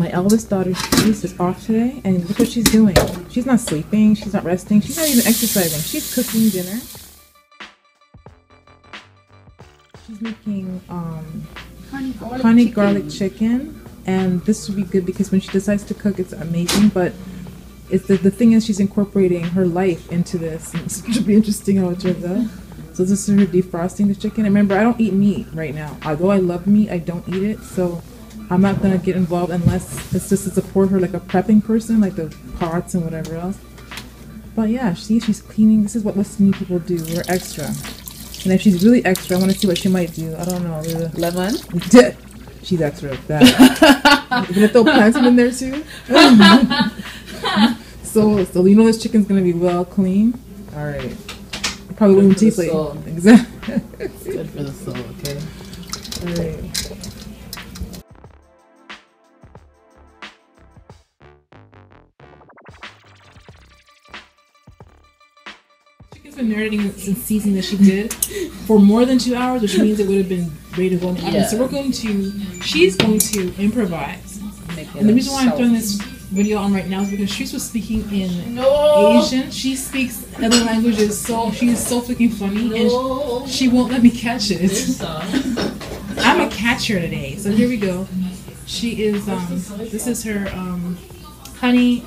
My eldest daughter, Sherice, is off today, and look what she's doing. She's not sleeping, she's not resting, she's not even exercising. She's cooking dinner. She's making honey garlic chicken, and this would be good because when she decides to cook, it's amazing. But it's the thing is, she's incorporating her life into this, and it should be interesting how it turns out. So this is her defrosting the chicken. And remember, I don't eat meat right now. Although I love meat, I don't eat it. So I'm not gonna get involved unless it's just to support her like a prepping person, like the pots and whatever else. But yeah, see, she's cleaning. This is what Western people do. We're extra. And if she's really extra, I want to see what she might do. I don't know. Lemon? She's extra with that. You're gonna throw plantain in there too? So you know this chicken's gonna be well clean. All right. It probably won't taste like exactly. It's good for the soul. Okay. All right. Chicken's been marinating since seasoning that she did for more than 2 hours, which means it would have been ready to go in the oven. So she's going to improvise. And the reason why I'm throwing this video on right now is because Sherice was speaking in Asian. She speaks other languages, so she is so freaking funny, and she won't let me catch it. I'm a catcher today, so here we go. She is this is her honey,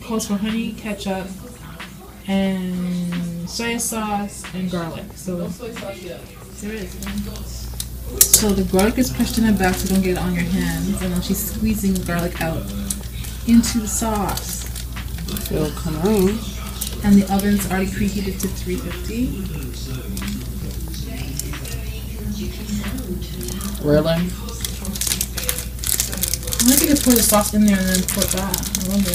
calls for honey, ketchup, and soy sauce and garlic. So there is. So the garlic is pushed in the back so you don't get it on your hands, and then she's squeezing the garlic out into the sauce. It'll come out. And the oven's already preheated to 350. Really? I wonder if you could pour the sauce in there and then pour it back. I wonder.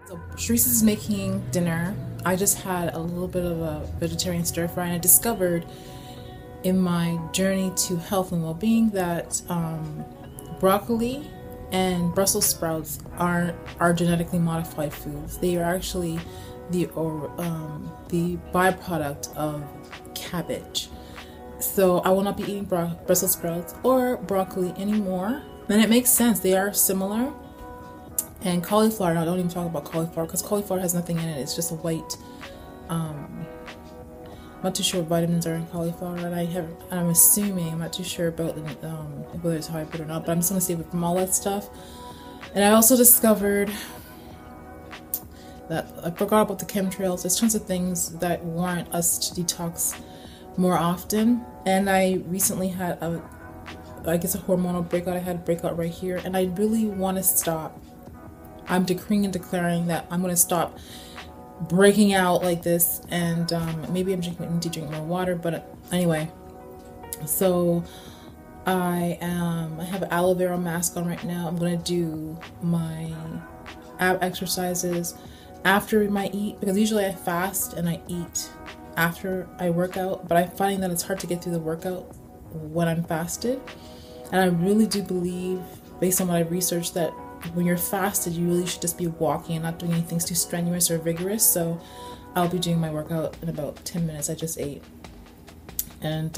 So Sherice is making dinner. I just had a little bit of a vegetarian stir fry, and I discovered in my journey to health and well-being that broccoli and Brussels sprouts are genetically modified foods. They are actually the byproduct of cabbage. So I will not be eating Brussels sprouts or broccoli anymore. And it makes sense. They are similar. And cauliflower, I don't even talk about cauliflower because cauliflower has nothing in it. It's just a white, I'm not too sure what vitamins are in cauliflower, and I'm assuming, I'm not too sure about whether it's hybrid or not, but I'm just going to save it from all that stuff. And I also discovered that I forgot about the chemtrails. There's tons of things that warrant us to detox more often. And I recently had a hormonal breakout. I had a breakout right here, and I really want to stop. I'm decreeing and declaring that I'm going to stop breaking out like this, and maybe I'm need to drink more water, but anyway. So I have an aloe vera mask on right now. I'm going to do my ab exercises after my eat, because usually I fast and I eat after I work out, but I'm finding that it's hard to get through the workout when I'm fasted. And I really do believe, based on what I've researched, that when you're fasted, you really should just be walking and not doing anything too strenuous or vigorous. So I'll be doing my workout in about 10 minutes. I just ate. And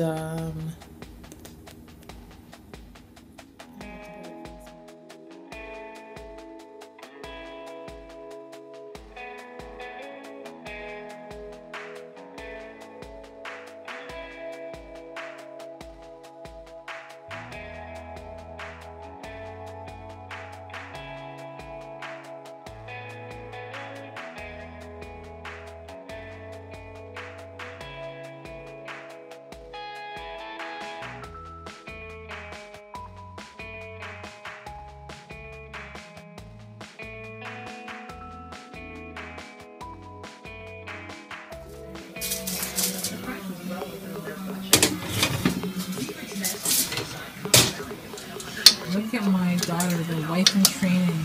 look at my daughter, the wife in training.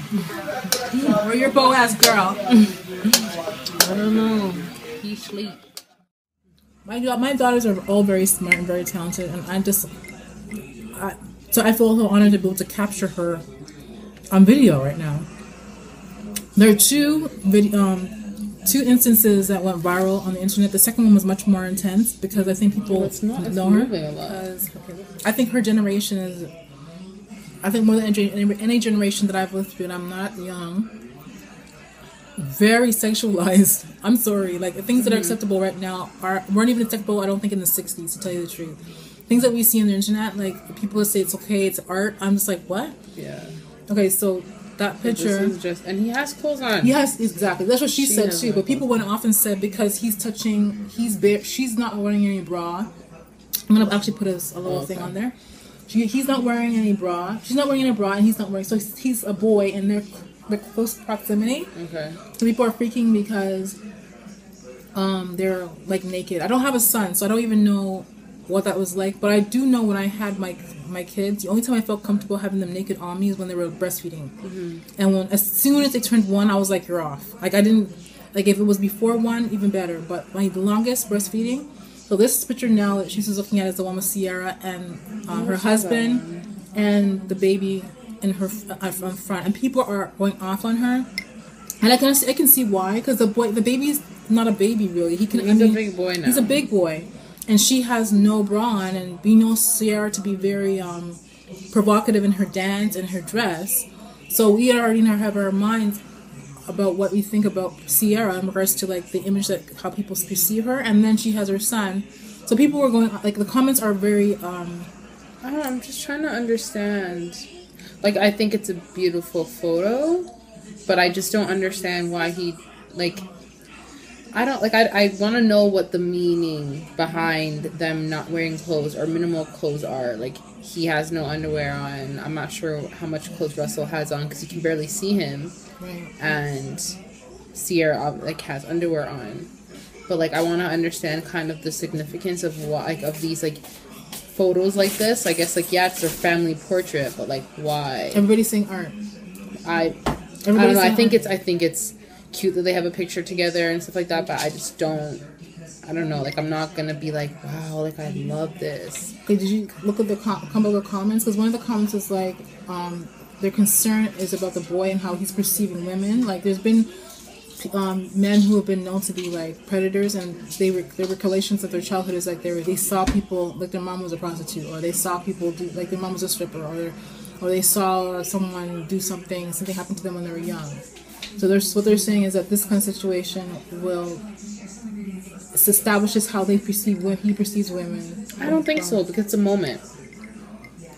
Where your Boaz girl? I don't know. He sleep. My daughters are all very smart and very talented, and so I feel so honored to be able to capture her on video right now. There are two two instances that went viral on the internet. The second one was much more intense because I think people know her. I think her generation is, I think more than any generation that I've lived through, and I'm not young, very sexualized. I'm sorry. Like, things that are acceptable right now weren't even acceptable, I don't think, in the 60s, to tell you the truth. Things that we see on the internet, like, people that say it's okay, it's art, I'm just like, what? Yeah. Okay, so that picture... This is just, and he has clothes on. He has, exactly. That's what she said, too. But people went off and said because he's touching, she's not wearing any bra. I'm going to actually put a little thing on there. He's not wearing any bra. She's not wearing any bra, and he's not wearing... So he's a boy, and they're close proximity. Okay. So people are freaking because they're, like, naked. I don't have a son, so I don't even know what that was like. But I do know when I had my kids, the only time I felt comfortable having them naked on me is when they were breastfeeding. Mm-hmm. And as soon as they turned 1, I was like, you're off. Like, I didn't... Like, if it was before 1, even better. But the longest breastfeeding... So this picture now that she's looking at is the one with Sierra and her husband and the baby in her front, and people are going off on her, and I can see why, because the baby's not a baby really. He's a big boy now. He's a big boy, and she has no bra on, and we know Sierra to be very provocative in her dance and her dress, so we already have our minds about what we think about Sierra in regards to, like, the image that how people perceive her, and then she has her son, so people were going, like, the comments are very I don't know, I'm just trying to understand. Like, I think it's a beautiful photo, but I just don't understand why he, like, I don't, like, I want to know what the meaning behind them not wearing clothes or minimal clothes are. Like, he has no underwear on. I'm not sure how much clothes Russell has on because you can barely see him. Right. And Sierra, like, has underwear on. But, like, I want to understand kind of the significance of what, like, of these, like, photos like this. I guess, like, yeah, it's their family portrait, but, like, why? Everybody's saying art. I don't know. I think it's cute that they have a picture together and stuff like that, but I just don't. I don't know. Like, I'm not gonna be like, wow, like, I love this. Okay, did you look at the comments? Because one of the comments is like, their concern is about the boy and how he's perceiving women. Like, there's been men who have been known to be, like, predators, and their recollections of their childhood is like they saw people, like, their mom was a prostitute, or they saw people do, like, their mom was a stripper, or they saw someone do something happened to them when they were young. So what they're saying is that this kind of situation establishes how he perceives women. I don't think so, because it's a moment.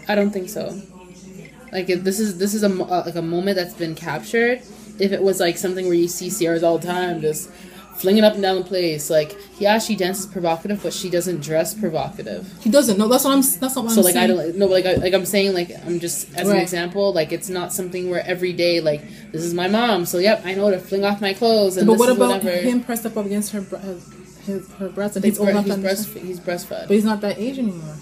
I don't think so. Like, if this is a moment that's been captured. If it was, like, something where you see Sierra's all the time just flinging up and down the place, like, yeah, she dances provocative, but she doesn't dress provocative. She doesn't. No, that's not what I'm saying. So, like, I don't know. Like I'm saying, like, I'm just as an example, like, it's not something where every day, like, this is my mom, so yep, I know to fling off my clothes. And but what about him pressed up against her breast? And he's breastfed, but he's not that age anymore.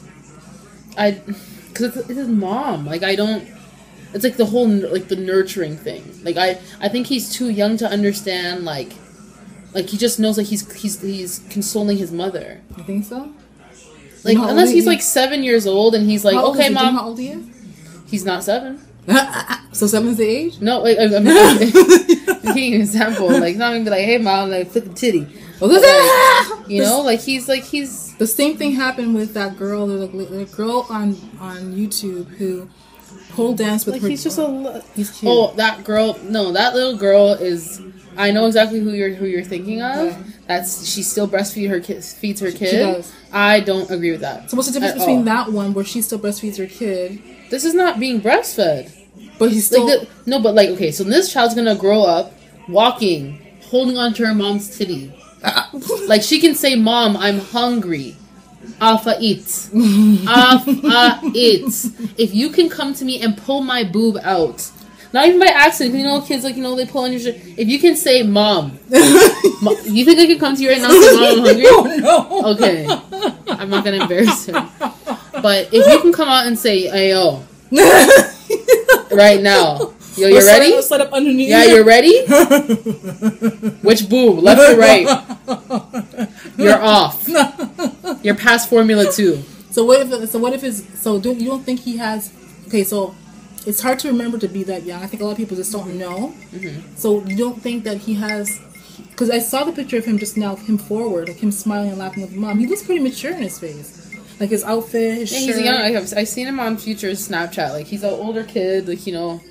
Because it's his mom. Like, I don't. It's like the whole, like, the nurturing thing. Like, I think he's too young to understand, like he just knows, like, he's consoling his mother. You think so? Like, unless he's like 7 years old and he's like, okay, mom. How old he is? He's not 7. So 7's the age? No, like, I'm giving an example. Like, not gonna be like, hey, mom, like, flick a titty. Like, you know, like, he's the same thing happened with that girl. There's a girl on YouTube who pole dance with her. He's just he's cute. Oh, that girl. No, that little girl is. I know exactly who you're thinking of. Right. She still feeds her kid. She does. I don't agree with that. So what's the difference between that one where she still breastfeeds her kid? This is not being breastfed. But he's still no. But, like, okay, so this child's gonna grow up walking, holding on to her mom's titty. Like, she can say, "Mom, I'm hungry." Alpha eats. Alpha eats. If you can come to me and pull my boob out, not even by accident, you know, kids, like, you know, they pull on your shirt. If you can say, "Mom," you think I can come to you right now and say, "Mom, I'm hungry"? No. Okay. I'm not gonna embarrass her. But if you can come out and say, "Hey, yo," right now. Yo, you ready? Set up underneath. Yeah, you're ready? Which boob? Left or right? You're off. You're past Formula 2. So what if you don't think he has? Okay, so it's hard to remember to be that young. I think a lot of people just don't know. Mm-hmm. So you don't think that he has because I saw the picture of him just now, him forward, like him smiling and laughing with mom. He looks pretty mature in his face. Like his outfit, his shirt. He's young. I've seen him on Future's Snapchat. Like he's an older kid, like, you know,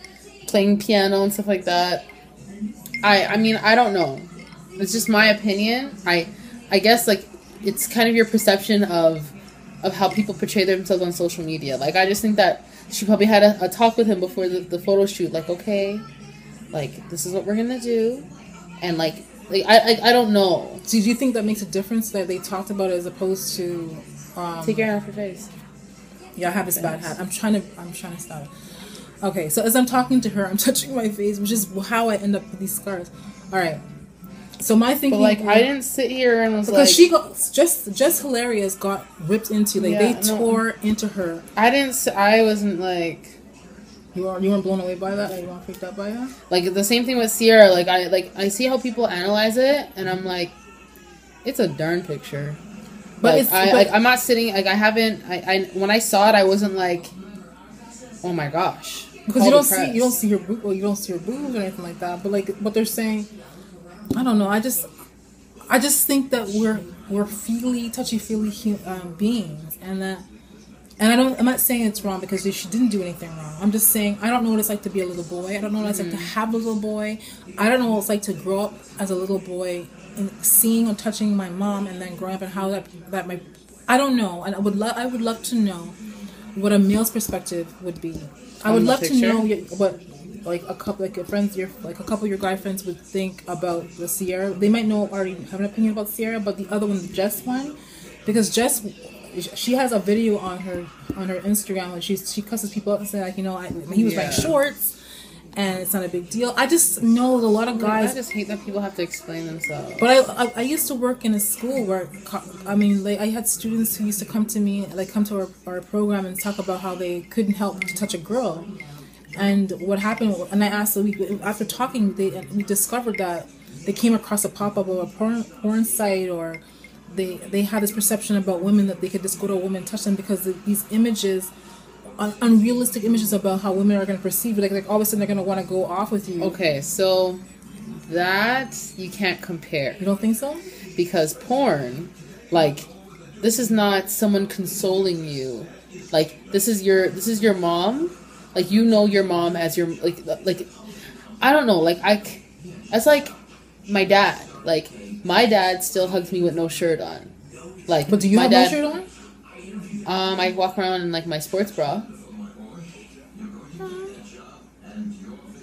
playing piano and stuff like that. I mean, I don't know. It's just my opinion. I guess, like, it's kind of your perception of how people portray themselves on social media. Like, I just think that she probably had a talk with him before the photo shoot. Like, okay, like, this is what we're gonna do, and like I don't know. So do you think that makes a difference that they talked about it as opposed to take your hand off your face? Yeah, I have this bad hat. I'm trying to stop it. Okay, so as I'm talking to her, I'm touching my face, which is how I end up with these scars. All right. So my thinking, but like, I didn't sit here and was because like, she got just hilarious got ripped into, like, they tore into her. I wasn't like, you weren't blown away by that. Like, you weren't freaked out by that. Like the same thing with Sierra. Like I see how people analyze it, and I'm like, it's a darn picture. But like, I'm not sitting, like, I haven't. I when I saw it, I wasn't like, oh my gosh, because you don't see her boob, or you don't see her boobs or anything like that. But like what they're saying, I don't know. I just think that we're feely, touchy-feely beings, and I'm not saying it's wrong because she didn't do anything wrong. I'm just saying I don't know what it's like to be a little boy. I don't know what it's like to have a little boy. I don't know what it's like to grow up as a little boy and seeing or touching my mom, and then growing up and how that my, I don't know. And I would love to know what a male's perspective would be. I would love to know what, like, a couple of your guy friends would think about the Sierra. They might already have an opinion about Sierra, but the other one, the Jess one, because Jess, she has a video on her Instagram where she cusses people up and says, like, you know, he was wearing shorts and it's not a big deal. I just know a lot of guys. I just hate that people have to explain themselves. But I used to work in a school where, I mean, like, I had students who used to come to me, like, come to our program and talk about how they couldn't help to touch a girl. And what happened, and I asked, after talking, we discovered that they came across a pop-up of a porn site, or they had this perception about women that they could just go to a woman and touch them because these images, unrealistic images about how women are going to perceive it. Like all of a sudden they're going to want to go off with you. Okay, so that you can't compare. You don't think so? Because porn, like, this is not someone consoling you. Like, this is your mom. Like, you know your mom as your, like I don't know, like, that's like my dad. Like, my dad still hugs me with no shirt on. Like, but do you have no shirt on? I walk around in, like, my sports bra.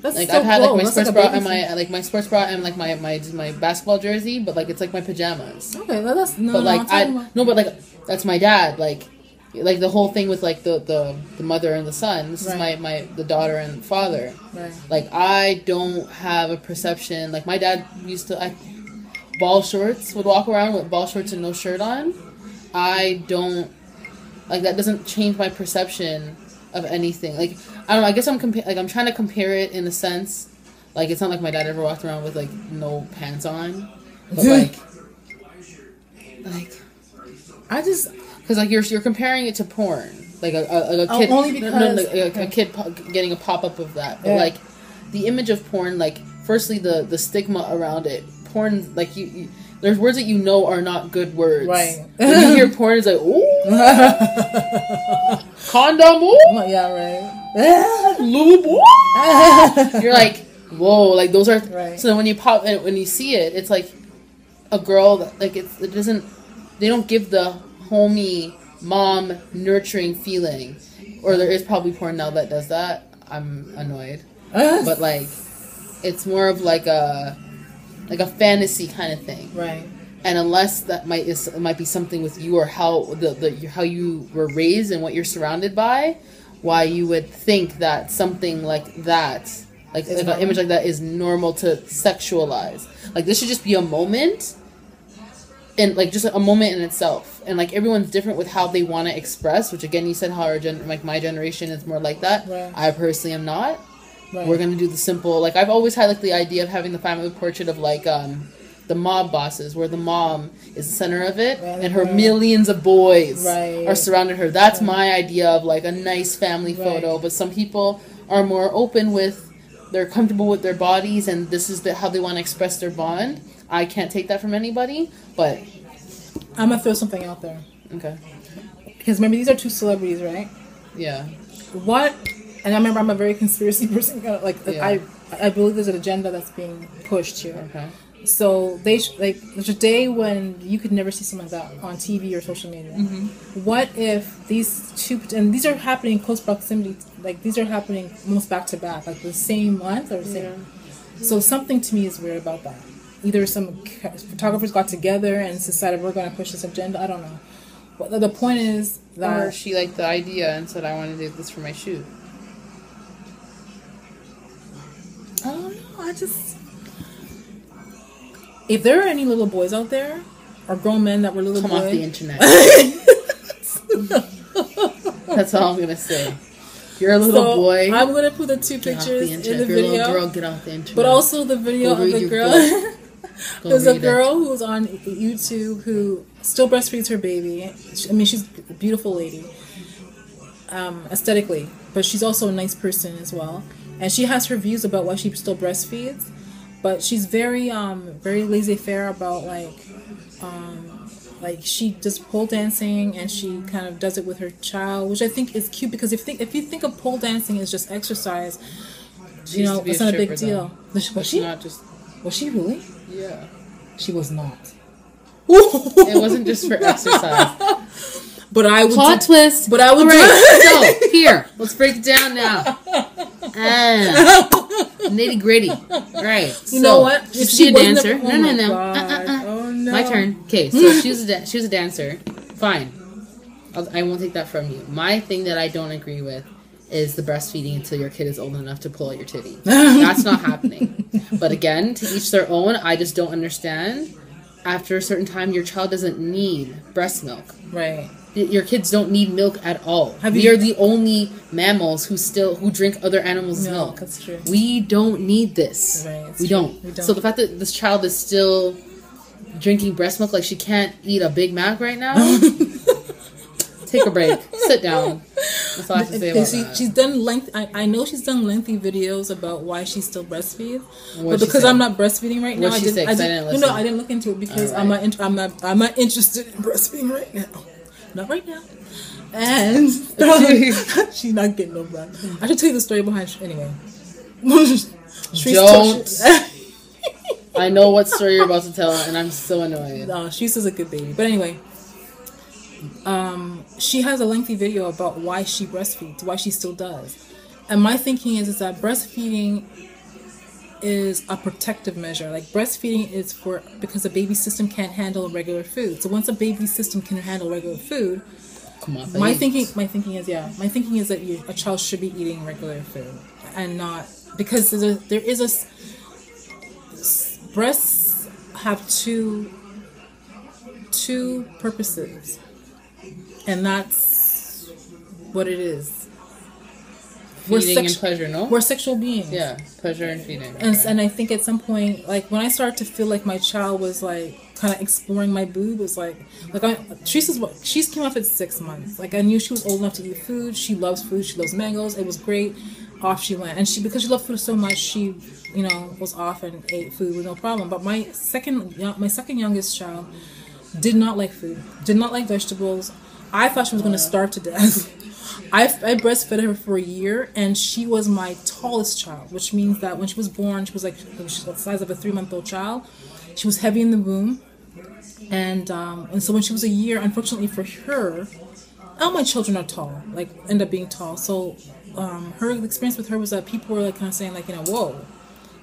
That's like, so I've had, cool. like, my sports bra and my sports bra and, like, my basketball jersey, but, like, it's like my pajamas. Okay, well, that's but like that's my dad. Like the whole thing with, like, the mother and the son. This is the daughter and father. Right. Like, I don't have a perception. Like, my dad used to ball shorts, would walk around with ball shorts and no shirt on. I don't, like, that doesn't change my perception of anything. Like, I don't know, I guess I'm trying to compare it in a sense. Like, it's not like my dad ever walked around with, like, no pants on. But, like I just, because, like, you're comparing it to porn. Like, a kid, only because a kid getting a pop-up of that. But, like, the image of porn, like, firstly, the stigma around it. Porn, like, you there's words that you know are not good words. Right. When you hear porn, it's like, ooh. Condom, ooh. Yeah, right. Lube, ooh. You're like, whoa, like, those are... Right. So when you pop, and when you see it, it's like a girl that, like, it doesn't... They don't give the homey, mom, nurturing feeling. Or there is probably porn now that does that. I'm annoyed. But, like, it's more of like a fantasy kind of thing, right? And unless it might be something with you or how how you were raised and what you're surrounded by, why you would think that something like that, like an image like that, is normal to sexualize. Like, this should just be a moment, and, like, just a moment in itself. And, like, everyone's different with how they want to express. Which, again, you said how like my generation is more like that. Right. I personally am not. Right. We're gonna do the simple, like, I've always had, like, the idea of having the family portrait of, like, the mob bosses, where the mom is the center of it, and her millions of boys are surrounded her. That's my idea of, like, a nice family photo. But some people are more open with, they're comfortable with their bodies, and this is how they want to express their bond. I can't take that from anybody, but I'm gonna throw something out there. Okay. Because remember, these are two celebrities, right? Yeah. What? And I remember I'm a very conspiracy person. I believe there's an agenda that's being pushed here. Okay. So there's a day when you could never see something like that on TV or social media. Mm-hmm. What if these two, and these are happening in close proximity, like these are happening almost back to back, like the same month or the same. Yeah. So something to me is weird about that. Either some photographers got together and decided we're going to push this agenda. I don't know. But the point is that... Or she liked the idea and said, I want to do this for my shoot. I don't know. If there are any little boys out there, or grown men that were little boys... Come off the internet. That's all I'm going to say. If you're a little boy... I'm going to put the two pictures in the video. If you're a little girl, get off the internet. But also the video of the girl... There's a girl who's on YouTube who still breastfeeds her baby. I mean, she's a beautiful lady, aesthetically, but she's also a nice person as well. And she has her views about why she still breastfeeds, but she's very laissez-faire about like she does pole dancing and she kind of does it with her child, which I think is cute because if you think of pole dancing as just exercise, you know, it's not a big deal. Was she not just? Was she really? Yeah. She was not. It wasn't just for exercise. But I would plot twist. But I would. Right. So here, let's break it down now. Nitty gritty. Right. You know what? If she a dancer? Oh no. My turn. Okay. So she was a dancer. Fine. I won't take that from you. My thing that I don't agree with is the breastfeeding until your kid is old enough to pull out your titty. That's not happening. But again, to each their own. I just don't understand. After a certain time, your child doesn't need breast milk. Right. Your kids don't need milk at all. We are the only mammals who drink other animals' milk. That's true. We don't need this. Right, we don't. So the fact that this child is still drinking breast milk, like she can't eat a Big Mac right now. Take a break. Sit down. That's all I have to say about that. She's done I know she's done lengthy videos about why she still breastfeeds. But because I'm not breastfeeding right now, I didn't listen. No, I didn't look into it because right. I'm not interested in breastfeeding right now. Not right now. And she's not getting no bread. I should tell you the story behind anyway. Don't. I know what story you're about to tell, and I'm so annoyed. No, she's a good baby. But anyway, she has a lengthy video about why she breastfeeds, why she still does. And my thinking is that breastfeeding is a protective measure. Like breastfeeding is because the baby system can't handle regular food. So once a baby system can handle regular food, my thinking is that a child should be eating regular food and not because breasts have two purposes, and that's what it is. Feeding and pleasure, no? We're sexual beings. Yeah, pleasure and feeding. And I think at some point, like when I started to feel like my child was like kind of exploring my boob, was she's came off at 6 months. Like I knew she was old enough to eat food. She loves food. She loves mangoes. It was great. Off she went, and because she loved food so much, she was off and ate food with no problem. But my second youngest child did not like food. Did not like vegetables. I thought she was going to starve to death. I breastfed her for a year, and she was my tallest child, which means that when she was born, she was the size of a 3-month-old child. She was heavy in the womb, and so when she was a year, unfortunately for her, all my children are tall, end up being tall. So her experience with her was that people were kind of saying whoa,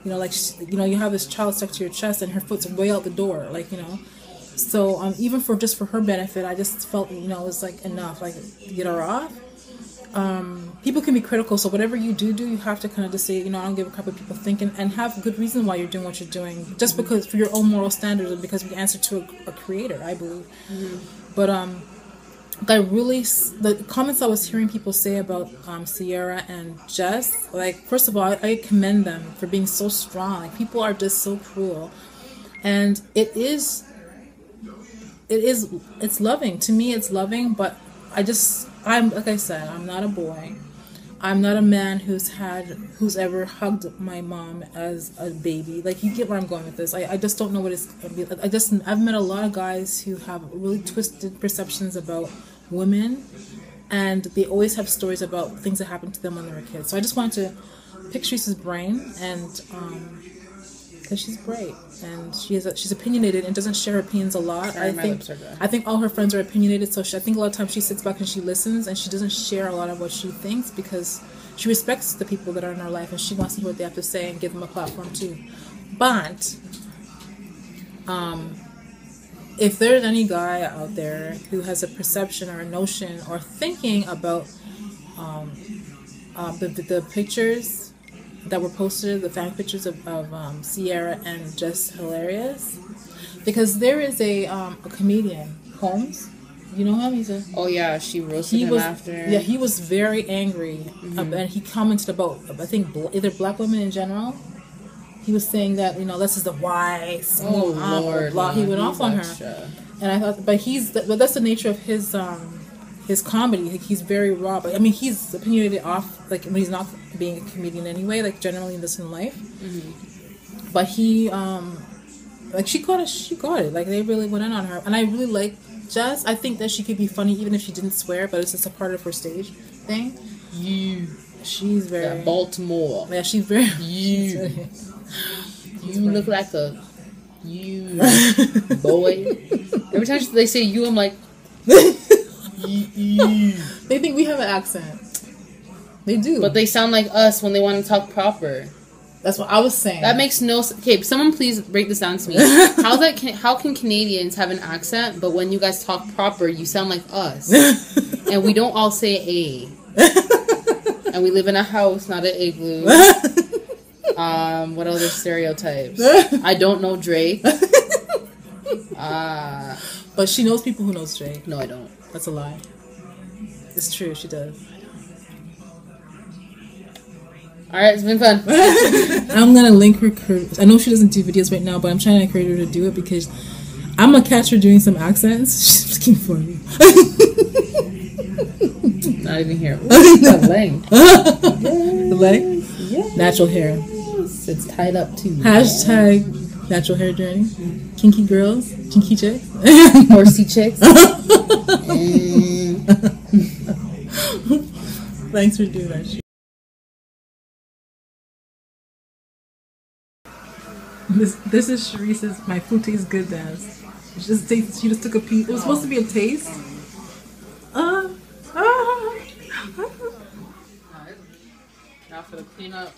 you have this child stuck to your chest, and her foot's way out the door, So even for her benefit, I just felt it was enough, get her off. People can be critical, so whatever you do, you have to kind of just say, I don't give a crap what people think, and have good reason why you're doing what you're doing, just because for your own moral standards, and because we answer to a creator, I believe. Mm-hmm. But the comments I was hearing people say about Sierra and Jess, first of all, I commend them for being so strong. People are just so cruel, and it's loving. To me, it's loving, but I'm like I said, I'm not a boy. I'm not a man who's ever hugged my mom as a baby. Like, you get where I'm going with this. I just don't know what it's. I've met a lot of guys who have really twisted perceptions about women, and they always have stories about things that happened to them when they were kids. So I just wanted to pick Sharice's brain, and because she's bright and she's opinionated and doesn't share her opinions a lot. Sorry, I think all her friends are opinionated, so I think a lot of times she sits back and she listens, and she doesn't share a lot of what she thinks because she respects the people that are in her life and she wants to hear what they have to say and give them a platform too. But if there's any guy out there who has a perception or a notion or thinking about the pictures that were posted, the fan pictures of Sierra and Just Hilarious, because there is a comedian, Holmes. You know him? Oh yeah, she roasted him after. Yeah, he was very angry, and he commented about, I think, either black women in general. He was saying that, this is the wise. Oh Lord, blah. He went off on her, and I thought, but that's the nature of his comedy. Like, he's very raw, but I mean, he's opinionated off, like, when he's not being a comedian anyway, like, generally in this in life. But he like, she got it, like, they really went in on her, and I really like Jess. I think that she could be funny even if she didn't swear, but it's just a part of her stage thing. She's very, yeah, Baltimore. Yeah, she's very, you look like a boy. Every time they say you, I'm like, they think we have an accent. They do, but they sound like us when they want to talk proper. That's what I was saying. That makes no sense. Okay, someone please break this down to me. How can Canadians have an accent, but when you guys talk proper, you sound like us, and we don't all say a, and we live in a house, not an igloo. What other stereotypes? I don't know Drake. But she knows people who knows Drake. No, I don't. That's a lie. It's true, she does. Alright, it's been fun. I'm gonna link her. I know she doesn't do videos right now, but I'm trying to encourage her to do it because I'm gonna catch her doing some accents. She's looking for me. Not even here. The leg. The leg? Yeah. Natural hair. It's tied up too. Hashtag natural hair journey. Kinky girls. Kinky chicks. Horsey chicks. Thanks for doing that shit. This is Sharice's My Food Tastes Good dance. She just took a piece. It was supposed to be a taste. Now for the cleanup.